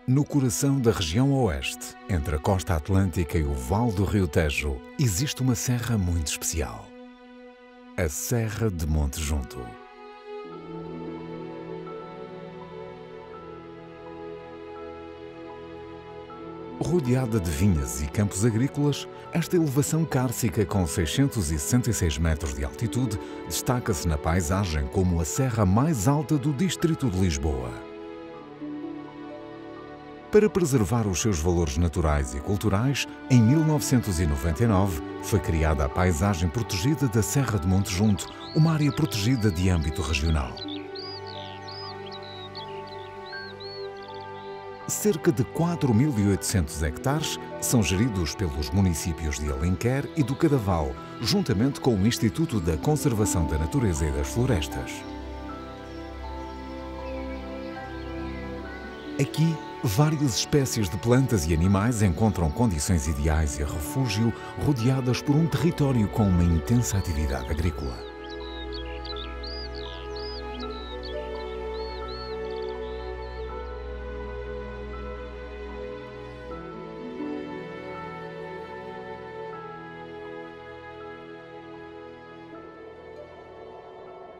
No coração da região oeste, entre a costa atlântica e o vale do Rio Tejo, existe uma serra muito especial. A Serra de Monte Junto. Rodeada de vinhas e campos agrícolas, esta elevação cárcica com 666 metros de altitude destaca-se na paisagem como a serra mais alta do distrito de Lisboa. Para preservar os seus valores naturais e culturais, em 1999 foi criada a paisagem protegida da Serra de Monte Junto, uma área protegida de âmbito regional. Cerca de 4.800 hectares são geridos pelos municípios de Alenquer e do Cadaval, juntamente com o Instituto da Conservação da Natureza e das Florestas. Aqui, várias espécies de plantas e animais encontram condições ideais e refúgio, rodeadas por um território com uma intensa atividade agrícola.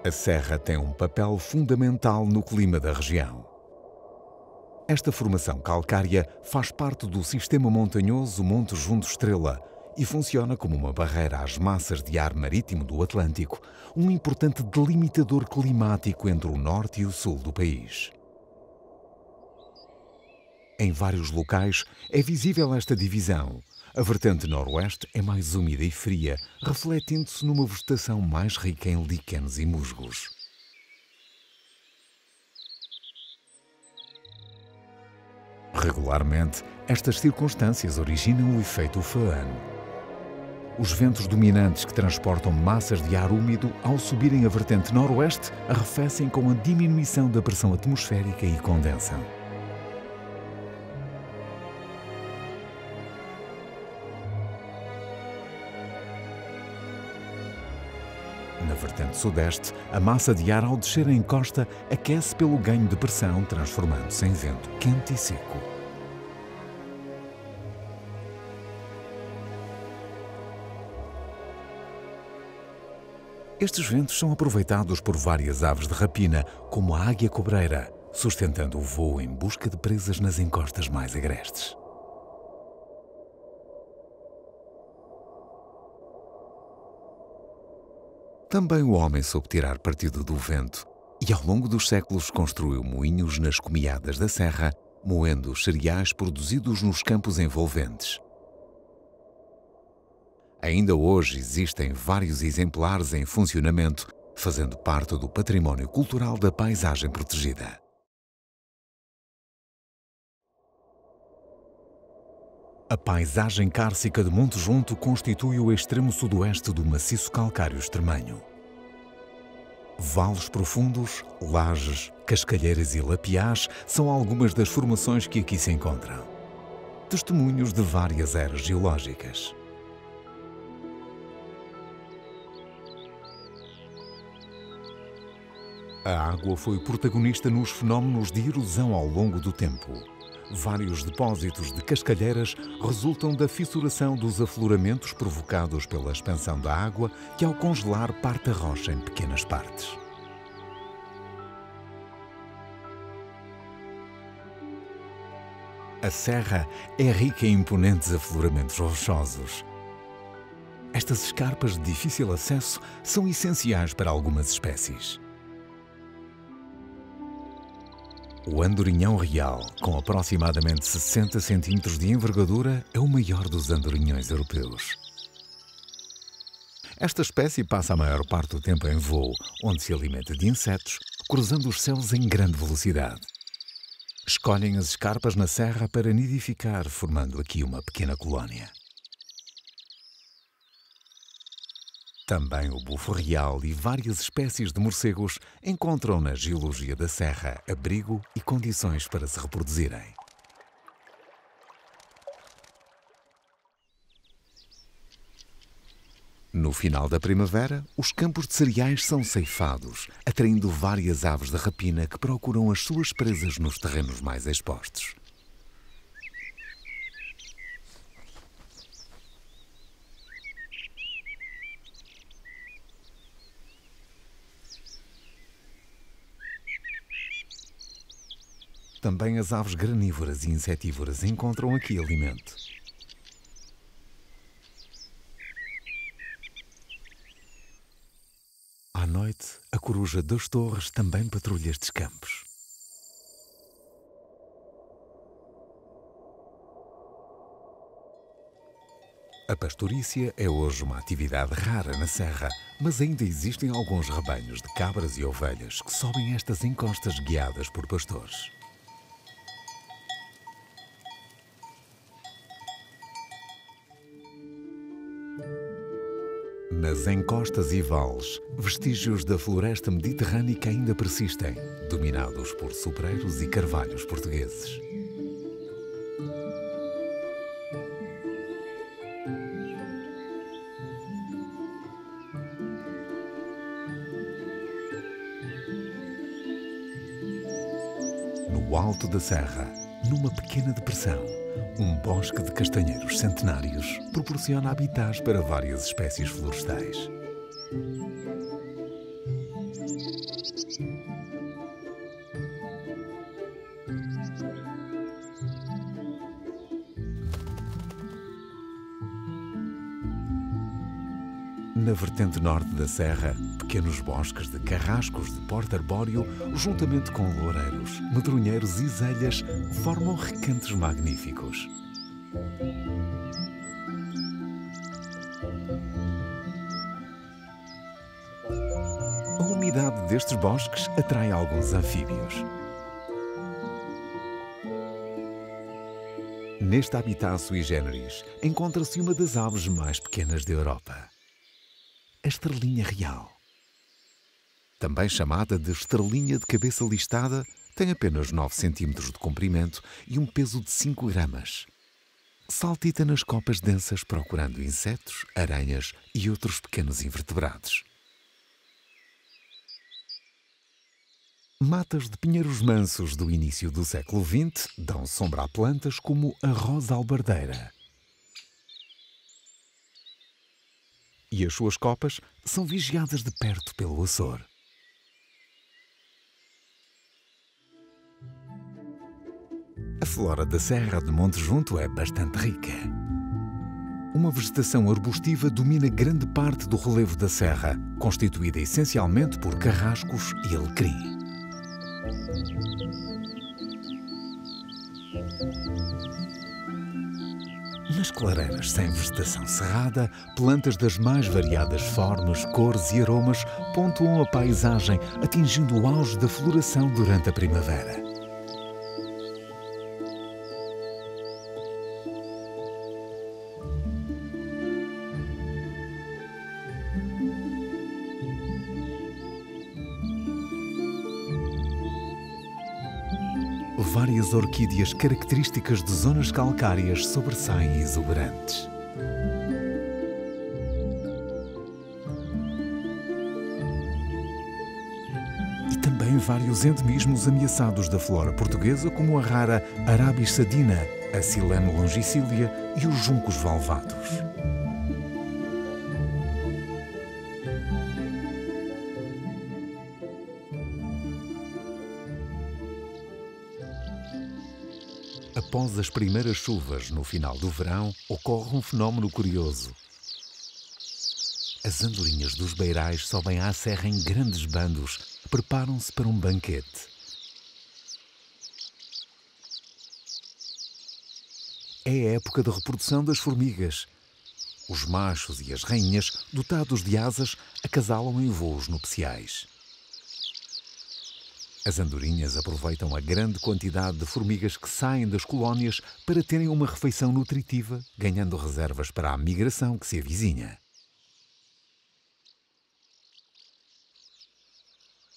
A serra tem um papel fundamental no clima da região. Esta formação calcária faz parte do sistema montanhoso Monte Junto Estrela e funciona como uma barreira às massas de ar marítimo do Atlântico, um importante delimitador climático entre o norte e o sul do país. Em vários locais é visível esta divisão. A vertente noroeste é mais úmida e fria, refletindo-se numa vegetação mais rica em líquenes e musgos. Regularmente, estas circunstâncias originam o efeito Foehn. Os ventos dominantes que transportam massas de ar úmido, ao subirem a vertente noroeste, arrefecem com a diminuição da pressão atmosférica e condensam. Na vertente sudeste, a massa de ar ao descer a encosta aquece pelo ganho de pressão, transformando-se em vento quente e seco. Estes ventos são aproveitados por várias aves de rapina, como a águia cobreira, sustentando o voo em busca de presas nas encostas mais agrestes. Também o homem soube tirar partido do vento e, ao longo dos séculos, construiu moinhos nas comiadas da serra, moendo os cereais produzidos nos campos envolventes. Ainda hoje existem vários exemplares em funcionamento, fazendo parte do património cultural da paisagem protegida. A paisagem cárcica de Monte Junto constitui o extremo sudoeste do maciço calcário extremanho. Vales profundos, lajes, cascalheiras e lapiás são algumas das formações que aqui se encontram. Testemunhos de várias eras geológicas. A água foi protagonista nos fenómenos de erosão ao longo do tempo. Vários depósitos de cascalheiras resultam da fissuração dos afloramentos provocados pela expansão da água, que ao congelar parte a rocha em pequenas partes. A serra é rica em imponentes afloramentos rochosos. Estas escarpas de difícil acesso são essenciais para algumas espécies. O andorinhão real, com aproximadamente 60 centímetros de envergadura, é o maior dos andorinhões europeus. Esta espécie passa a maior parte do tempo em voo, onde se alimenta de insetos, cruzando os céus em grande velocidade. Escolhem as escarpas na serra para nidificar, formando aqui uma pequena colónia. Também o bufo real e várias espécies de morcegos encontram na geologia da serra abrigo e condições para se reproduzirem. No final da primavera, os campos de cereais são ceifados, atraindo várias aves de rapina que procuram as suas presas nos terrenos mais expostos. também as aves granívoras e insetívoras encontram aqui alimento. À noite, a coruja das torres também patrulha estes campos. A pastorícia é hoje uma atividade rara na serra, mas ainda existem alguns rebanhos de cabras e ovelhas que sobem estas encostas guiadas por pastores. Nas encostas e vales, vestígios da floresta mediterrânica ainda persistem, dominados por sopreiros e carvalhos portugueses. No alto da serra, numa pequena depressão, um bosque de castanheiros centenários proporciona habitats para várias espécies florestais. Na vertente norte da serra, pequenos bosques de carrascos de porte arbóreo, juntamente com loureiros, medronheiros e zelhas, formam recantos magníficos. A umidade destes bosques atrai alguns anfíbios. Neste habitat sui generis, encontra-se uma das aves mais pequenas da Europa. A estrelinha real. Também chamada de estrelinha de cabeça listada, tem apenas 9 cm de comprimento e um peso de 5 gramas. Saltita nas copas densas procurando insetos, aranhas e outros pequenos invertebrados. Matas de pinheiros mansos do início do século XX dão sombra a plantas como a rosa albardeira. E as suas copas são vigiadas de perto pelo Açor. A flora da Serra de Monte Junto é bastante rica. Uma vegetação arbustiva domina grande parte do relevo da serra, constituída essencialmente por carrascos e alecrim. Nas clareiras sem vegetação cerrada, plantas das mais variadas formas, cores e aromas pontuam a paisagem, atingindo o auge da floração durante a primavera. Várias orquídeas características de zonas calcárias sobressaem exuberantes. E também vários endemismos ameaçados da flora portuguesa, como a rara Arabis sadina, a Silene longicília e os juncos valvados. Após as primeiras chuvas no final do verão, ocorre um fenómeno curioso. As andorinhas dos beirais sobem à serra em grandes bandos, preparam-se para um banquete. É a época da reprodução das formigas. Os machos e as rainhas, dotados de asas, acasalam em voos nupciais. As andorinhas aproveitam a grande quantidade de formigas que saem das colónias para terem uma refeição nutritiva, ganhando reservas para a migração que se avizinha.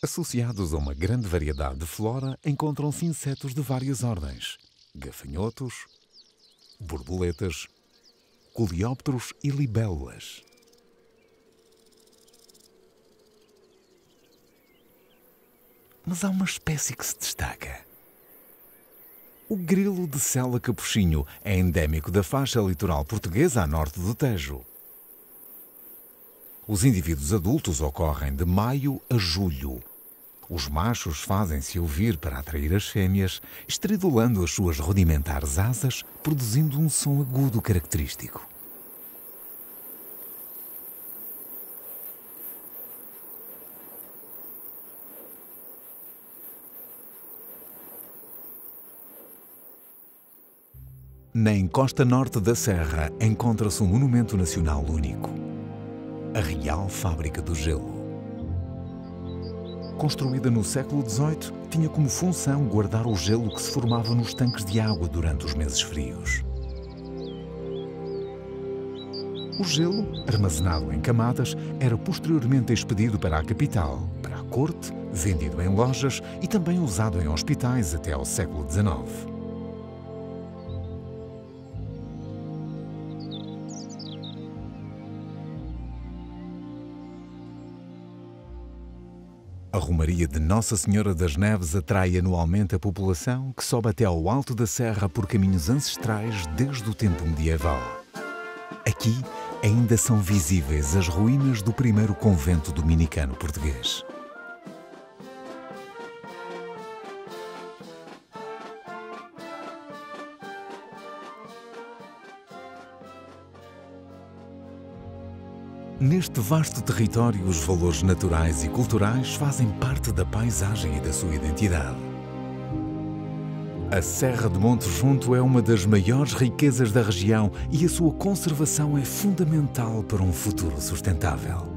Associados a uma grande variedade de flora, encontram-se insetos de várias ordens: gafanhotos, borboletas, coleópteros e libélulas. Mas há uma espécie que se destaca. O grilo de sela capuchinho é endémico da faixa litoral portuguesa a norte do Tejo. Os indivíduos adultos ocorrem de maio a julho. Os machos fazem-se ouvir para atrair as fêmeas, estridulando as suas rudimentares asas, produzindo um som agudo característico. Na encosta norte da serra encontra-se um monumento nacional único, a Real Fábrica do Gelo. Construída no século XVIII, tinha como função guardar o gelo que se formava nos tanques de água durante os meses frios. O gelo, armazenado em camadas, era posteriormente expedido para a capital, para a corte, vendido em lojas e também usado em hospitais até ao século XIX. A Romaria de Nossa Senhora das Neves atrai anualmente a população que sobe até ao alto da serra por caminhos ancestrais desde o tempo medieval. Aqui ainda são visíveis as ruínas do primeiro convento dominicano português. Neste vasto território, os valores naturais e culturais fazem parte da paisagem e da sua identidade. A Serra de Monte Junto é uma das maiores riquezas da região e a sua conservação é fundamental para um futuro sustentável.